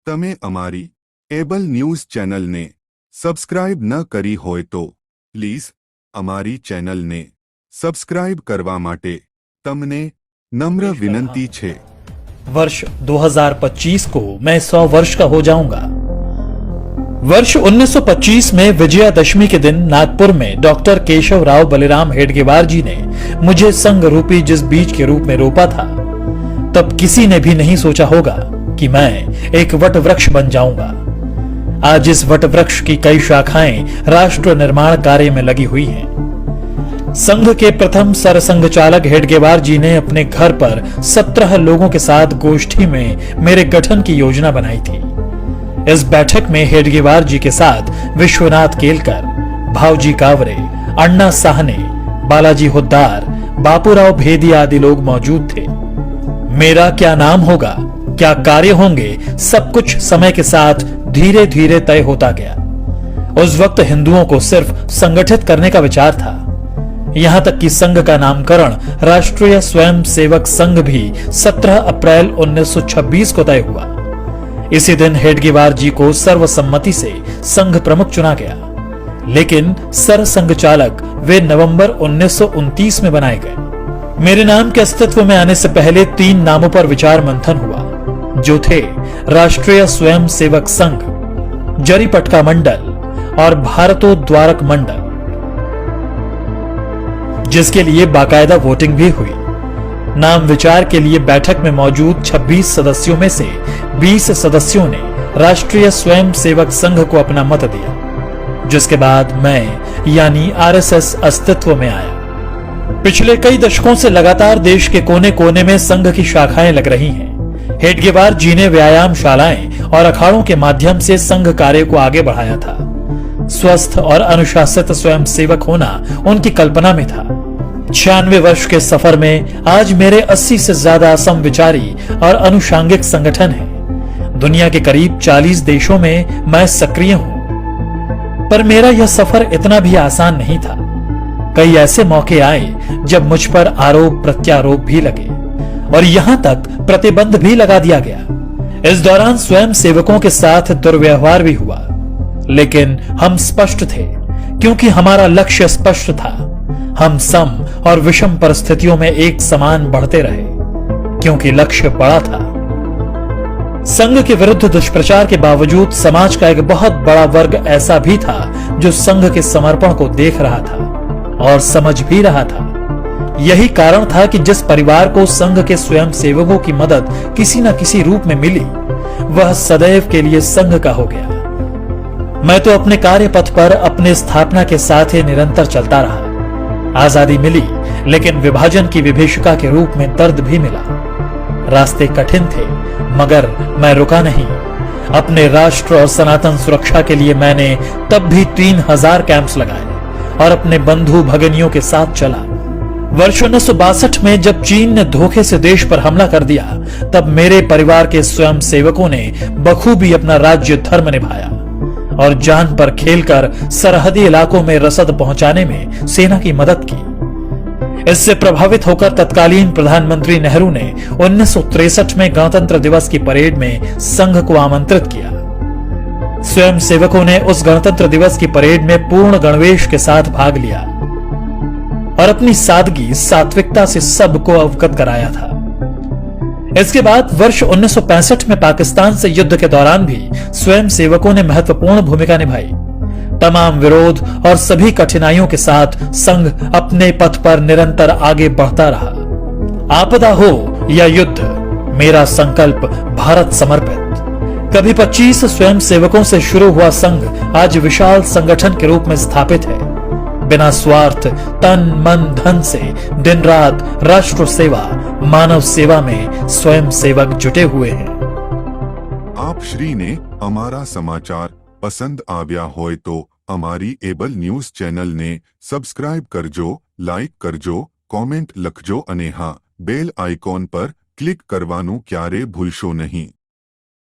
તમે અમારી able news ચેનલને સબસ્ક્રાઇબ ન કરી હોય તો પ્લીઝ અમારી ચેનલને સબસ્ક્રાઇબ કરવા માટે તમને नम्र विनंती छे। वर्ष 2025 को मैं 100 वर्ष का हो जाऊंगा। वर्ष 1925 में विजयादशमी के दिन नागपुर में डॉक्टर केशव राव बलिराम हेडगेवार जी ने मुझे संघ रूपी जिस बीज के रूप में रोपा था, तब किसी ने भी नहीं सोचा होगा कि मैं एक वट वृक्ष बन जाऊंगा। आज इस वट वृक्ष की कई शाखाएं राष्ट्र निर्माण कार्य में लगी हुई हैं। संघ के प्रथम सरसंघ चालक हेडगेवार जी ने अपने घर पर 17 लोगों के साथ गोष्ठी में मेरे गठन की योजना बनाई थी। इस बैठक में हेडगेवार जी के साथ विश्वनाथ केलकर, भावजी कावरे, अन्ना साहने, बालाजी हुद्दार, बापूराव भेदी आदि लोग मौजूद थे। मेरा क्या नाम होगा, क्या कार्य होंगे, सब कुछ समय के साथ धीरे धीरे तय होता गया। उस वक्त हिंदुओं को सिर्फ संगठित करने का विचार था। यहां तक कि संघ का नामकरण राष्ट्रीय स्वयं सेवक संघ भी 17 अप्रैल 1926 को तय हुआ। इसी दिन हेडगेवार जी को सर्वसम्मति से संघ प्रमुख चुना गया, लेकिन सरसंघ चालक वे नवंबर 1929 में बनाए गए। मेरे नाम के अस्तित्व में आने से पहले 3 नामों पर विचार मंथन हुआ, जो थे राष्ट्रीय स्वयं सेवक संघ, जरीपटका मंडल और भारतोद्वारक मंडल, जिसके लिए बाकायदा वोटिंग भी हुई। नाम विचार के लिए बैठक में मौजूद 26 सदस्यों में से 20 सदस्यों ने राष्ट्रीय स्वयं सेवक संघ को अपना मत दिया, जिसके बाद मैं यानी आरएसएस अस्तित्व में आया। पिछले कई दशकों से लगातार देश के कोने कोने में संघ की शाखाएं लग रही हैं। हेडगेवार जी ने व्यायामशालाएं और अखाड़ों के माध्यम से संघ कार्य को आगे बढ़ाया था। स्वस्थ और अनुशासित स्वयं सेवक होना उनकी कल्पना में था। 96 वर्ष के सफर में आज मेरे 80 से ज्यादा समविचारी और अनुषांगिक संगठन हैं। दुनिया के करीब 40 देशों में मैं सक्रिय हूं। पर मेरा यह सफर इतना भी आसान नहीं था। कई ऐसे मौके आए जब मुझ पर आरोप प्रत्यारोप भी लगे और यहां तक प्रतिबंध भी लगा दिया गया। इस दौरान स्वयं सेवकों के साथ दुर्व्यवहार भी हुआ, लेकिन हम स्पष्ट थे क्योंकि हमारा लक्ष्य स्पष्ट था। हम सम और विषम परिस्थितियों में एक समान बढ़ते रहे क्योंकि लक्ष्य बड़ा था। संघ के विरुद्ध दुष्प्रचार के बावजूद समाज का एक बहुत बड़ा वर्ग ऐसा भी था जो संघ के समर्पण को देख रहा था और समझ भी रहा था। यही कारण था कि जिस परिवार को संघ के स्वयं सेवकों की मदद किसी न किसी रूप में मिली, वह सदैव के लिए संघ का हो गया। मैं तो अपने कार्य पथ पर अपने स्थापना के साथ ही निरंतर चलता रहा। आजादी मिली, लेकिन विभाजन की विभीषिका के रूप में दर्द भी मिला। रास्ते कठिन थे, मगर मैं रुका नहीं। अपने राष्ट्र और सनातन सुरक्षा के लिए मैंने तब भी 3000 कैंप्स लगाए और अपने बंधु भगिनियों के साथ चला। वर्ष 1962 में जब चीन ने धोखे से देश पर हमला कर दिया, तब मेरे परिवार के स्वयं सेवकों ने बखूबी अपना राज्य धर्म निभाया और जान पर खेलकर सरहदी इलाकों में रसद पहुंचाने में सेना की मदद की। इससे प्रभावित होकर तत्कालीन प्रधानमंत्री नेहरू ने 1963 में गणतंत्र दिवस की परेड में संघ को आमंत्रित किया। स्वयं सेवकों ने उस गणतंत्र दिवस की परेड में पूर्ण गणवेश के साथ भाग लिया और अपनी सादगी सात्विकता से सबको अवगत कराया था। इसके बाद वर्ष 1965 में पाकिस्तान से युद्ध के दौरान भी स्वयं सेवकों ने महत्वपूर्ण भूमिका निभाई। तमाम विरोध और सभी कठिनाइयों के साथ संघ अपने पथ पर निरंतर आगे बढ़ता रहा। आपदा हो या युद्ध, मेरा संकल्प भारत समर्पित। कभी 25 स्वयं सेवकों से शुरू हुआ संघ आज विशाल संगठन के रूप में स्थापित है। बिना स्वार्थ, तन मन धन से दिन रात राष्ट्र सेवा, मानव सेवा में स्वयं सेवक जुटे हुए हैं। आप श्री ने अमारा समाचार पसंद आव्या होय तो अमारी एबल न्यूज चैनल ने सब्सक्राइब करजो, लाइक करजो, कॉमेंट लखजो अने हाँ बेल आइकॉन पर क्लिक करवानुं क्यारे भूलशो नहीं।